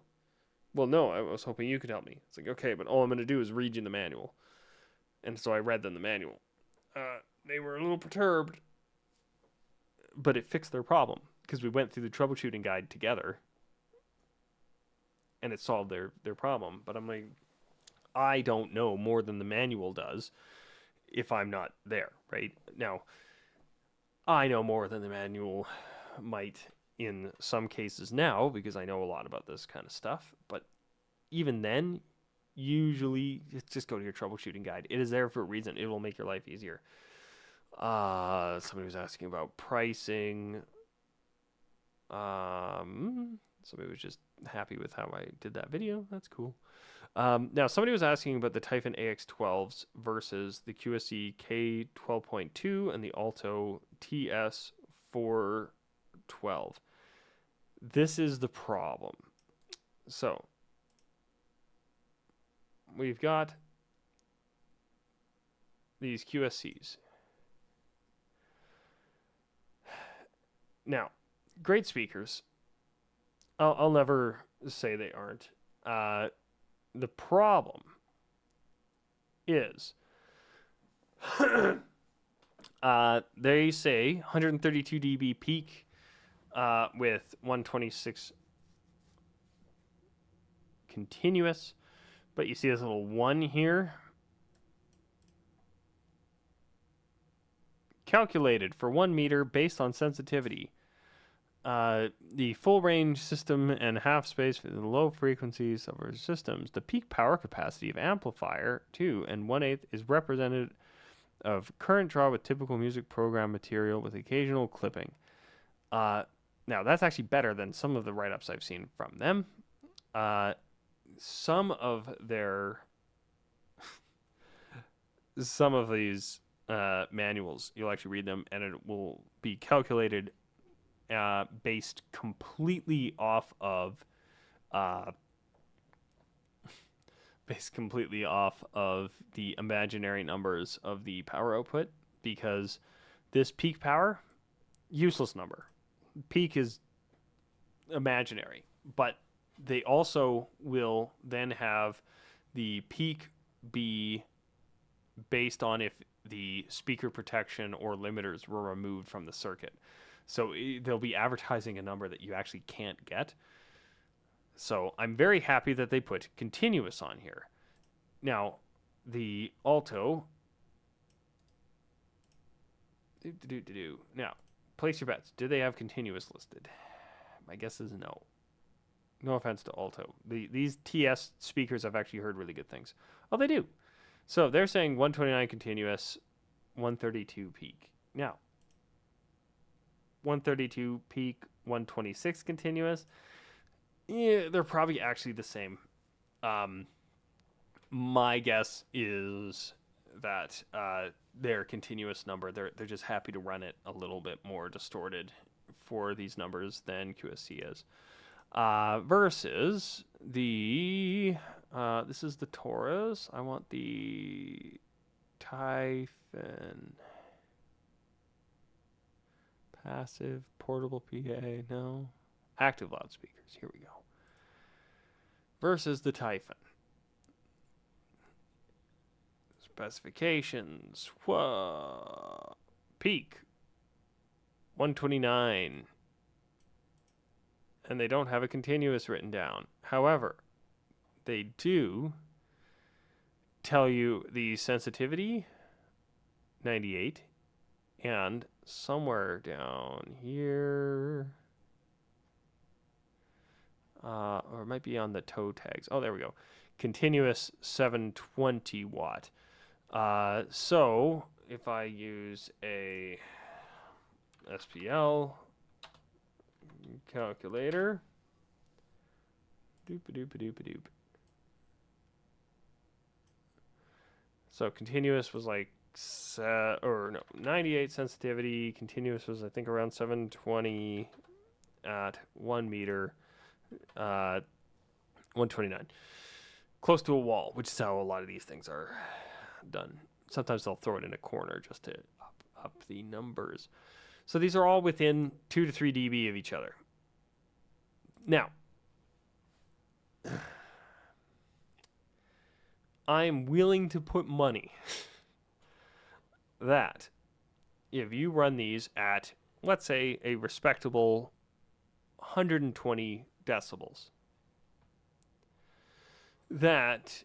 Well, no, I was hoping you could help me. It's like, okay, but all I'm going to do is read you the manual. And so I read them the manual. They were a little perturbed, but it fixed their problem, because we went through the troubleshooting guide together, and it solved their problem. But I'm like, I don't know more than the manual does if I'm not there, right? Now, I know more than the manual might in some cases now, because I know a lot about this kind of stuff. But even then, usually just go to your troubleshooting guide. It is there for a reason. It will make your life easier. Somebody was asking about pricing. Somebody was just happy with how I did that video. That's cool. Now, somebody was asking about the Typhon AX12s versus the QSC K12.2 and the Alto TS412. This is the problem. So we've got these QSCs. Now, great speakers. I'll never say they aren't. The problem is they say 132 dB peak with 126 continuous, but you see this little 1 here. Calculated for 1 meter based on sensitivity. The full range system and half space for the low frequencies of our systems. The peak power capacity of amplifier 2 and 1/8 is represented of current draw with typical music program material with occasional clipping. Now that's actually better than some of the write-ups I've seen from them. Some of these manuals, you'll actually read them, and it will be calculated based completely off of the imaginary numbers of the power output, because this peak power, useless number. Peak is imaginary, but they also will then have the peak be based on if the speaker protection or limiters were removed from the circuit. So they'll be advertising a number that you actually can't get. So I'm very happy that they put continuous on here. Now, the Alto. Now, place your bets. Do they have continuous listed? My guess is no. No offense to Alto. These TS speakers, I've actually heard really good things. Oh, they do. So they're saying 129 continuous, 132 peak. Now, 132 peak, 126 continuous. Yeah, they're probably actually the same. My guess is that their continuous number, they're just happy to run it a little bit more distorted for these numbers than QSC is. Versus the this is the Taurus. I want the Typhon. Passive portable PA, no. Active loudspeakers, here we go. Versus the Typhon. Specifications. Whoa. Peak 129. And they don't have a continuous written down. However, they do tell you the sensitivity 98, and somewhere down here, or it might be on the toe tags. Oh, there we go. Continuous 720 watt. So if I use a SPL calculator, doop. So continuous was like 98 sensitivity. Continuous was, I think, around 720 at 1 meter, 129. Close to a wall, which is how a lot of these things are done. Sometimes they'll throw it in a corner just to up the numbers. So these are all within 2 to 3 dB of each other. Now, I'm willing to put money that if you run these at, let's say, a respectable 120 decibels, that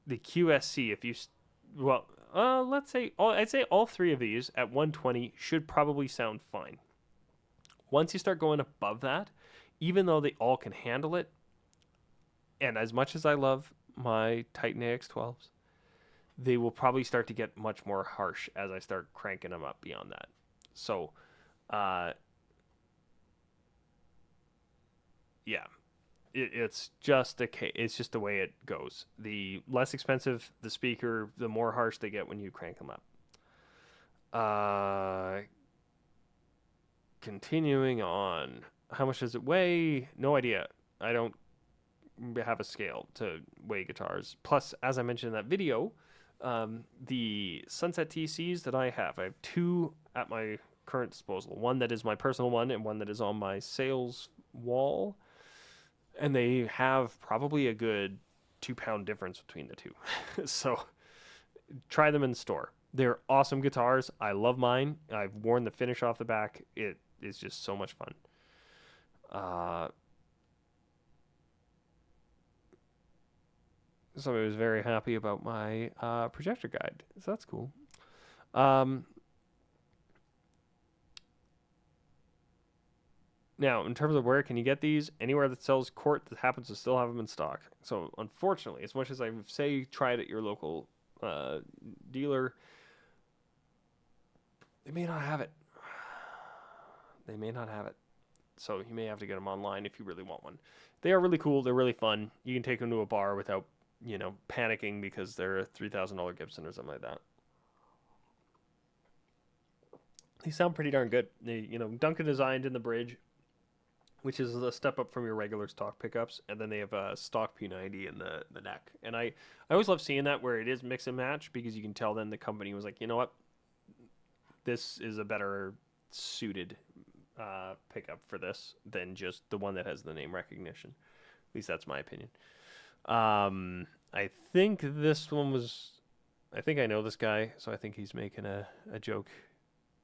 the QSC, if you, let's say, I'd say all three of these at 120 should probably sound fine. Once you start going above that, even though they all can handle it, and as much as I love my Titan AX12s, they will probably start to get much more harsh as I start cranking them up beyond that. So, yeah, it's just the way it goes. The less expensive the speaker, the more harsh they get when you crank them up. Continuing on, how much does it weigh? No idea. I don't have a scale to weigh guitars. Plus, as I mentioned in that video, the Sunset TCs that I have 2 at my current disposal. One that is my personal one and one that is on my sales wall. And they have probably a good 2-pound difference between the two. So try them in the store. They're awesome guitars. I love mine. I've worn the finish off the back. It is just so much fun. Somebody was very happy about my projector guide, so that's cool. Now, in terms of where can you get these, anywhere that sells Cort that happens to still have them in stock. So, unfortunately, as much as I say try it at your local dealer, they may not have it. They may not have it. So you may have to get them online if you really want one. They are really cool. They're really fun. You can take them to a bar without, panicking because they're a $3,000 Gibson or something like that. They sound pretty darn good. They, Duncan designed in the bridge, which is a step up from your regular stock pickups, and then they have a stock P90 in the neck. And I always love seeing that where it is mix and match, because you can tell then the company was like, you know what, this is a better suited pickup for this than just the one that has the name recognition. At least that's my opinion. I think this one was, I think I know this guy, so I think he's making a joke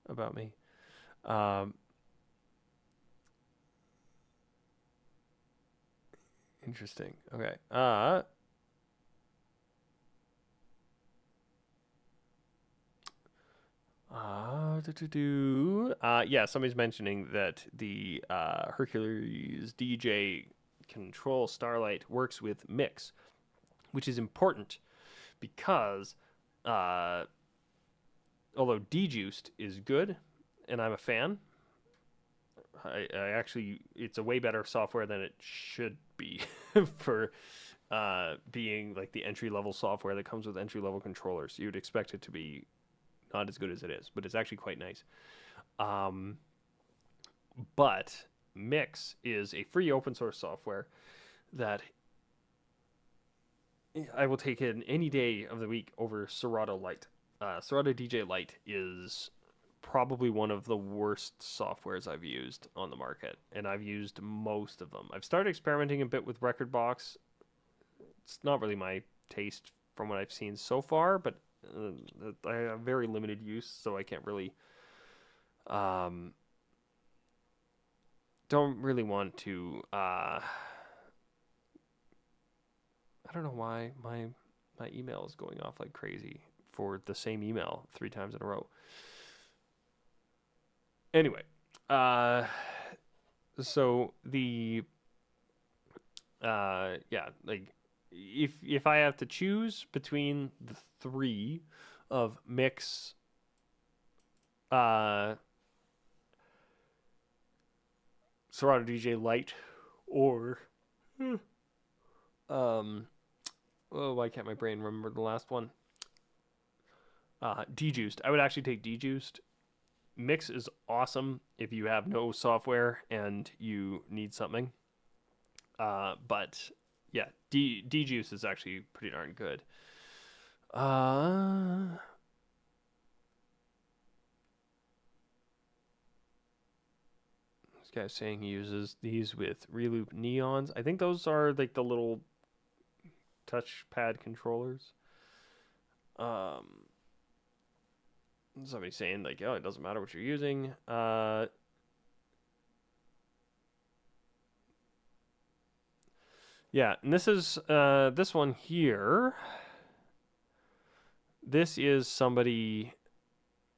about me. Interesting. Okay. Yeah, somebody's mentioning that the Hercules DJ Control Starlight works with Mix, which is important because although Dejuiced is good and I'm a fan, I actually, it's a way better software than it should be for being like the entry-level software that comes with entry-level controllers. You'd expect it to be not as good as it is, but it's actually quite nice. But Mix is a free open source software that I will take in any day of the week over Serato Lite. Serato DJ Lite is probably one of the worst softwares I've used on the market, and I've used most of them. I've started experimenting a bit with Rekordbox. It's not really my taste from what I've seen so far, but I have very limited use, so I can't really don't really want to I don't know why my email is going off like crazy for the same email 3 times in a row. Anyway, so the like if I have to choose between the 3 of Mix, Serato DJ Lite, or why can't my brain remember the last one? Dejuiced. I would actually take Dejuiced. Mix is awesome if you have no software and you need something. But yeah, Dejuiced is actually pretty darn good. This guy's saying he uses these with Reloop Neons. I think those are like the little touchpad controllers. Somebody saying like, oh, it doesn't matter what you're using. Yeah, and this is this one here. This is somebody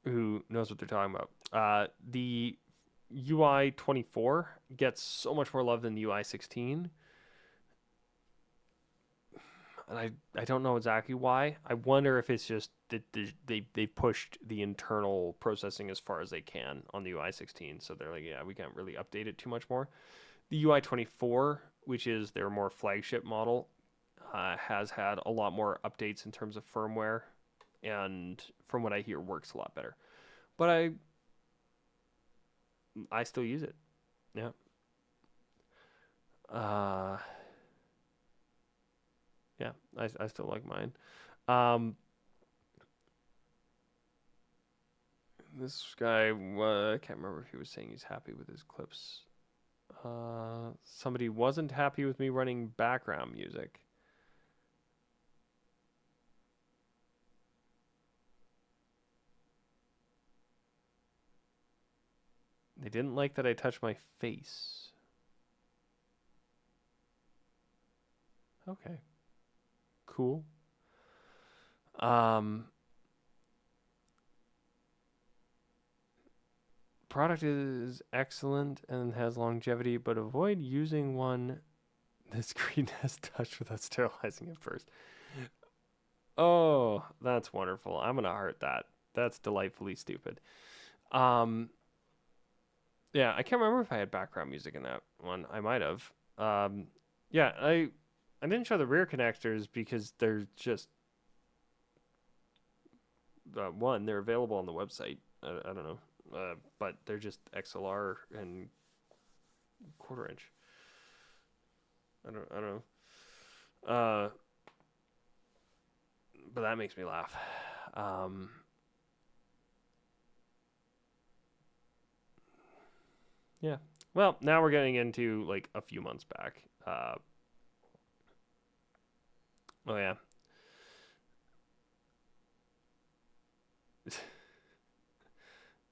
who knows what they're talking about. The UI 24 gets so much more love than the UI 16. And I don't know exactly why. I wonder if it's just that they pushed the internal processing as far as they can on the UI 16. So they're like, yeah, we can't really update it too much more. The UI 24, which is their more flagship model, has had a lot more updates in terms of firmware. And from what I hear, works a lot better. But I still use it. Yeah. Yeah, I still like mine. Um, this guy, I can't remember if he was saying he's happy with his clips. Somebody wasn't happy with me running background music. They didn't like that I touched my face. Okay. Cool. Product is excellent and has longevity, but avoid using one the screen has touched without sterilizing it first. Oh, that's wonderful. I'm gonna heart that. That's delightfully stupid. Um, yeah, I can't remember if I had background music in that one. I might have. Yeah, I didn't show the rear connectors because they're just one. They're available on the website. I don't know, but they're just XLR and quarter inch. I don't know. But that makes me laugh. Yeah. Well, now we're getting into like a few months back. Oh yeah.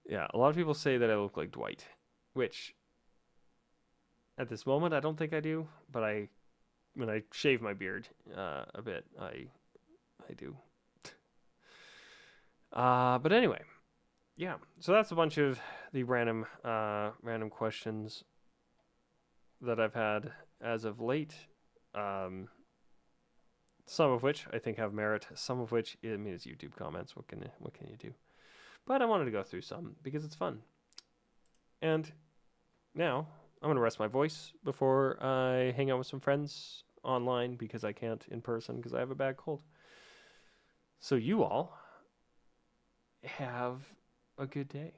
Yeah, a lot of people say that I look like Dwight, which at this moment I don't think I do, but I when I shave my beard a bit, I do. But anyway, yeah. So that's a bunch of the random questions that I've had as of late. Um, some of which I think have merit. Some of which, I mean, it's YouTube comments. What can you do? But I wanted to go through some because it's fun. And now I'm gonna rest my voice before I hang out with some friends online because I can't in person because I have a bad cold. So you all have a good day.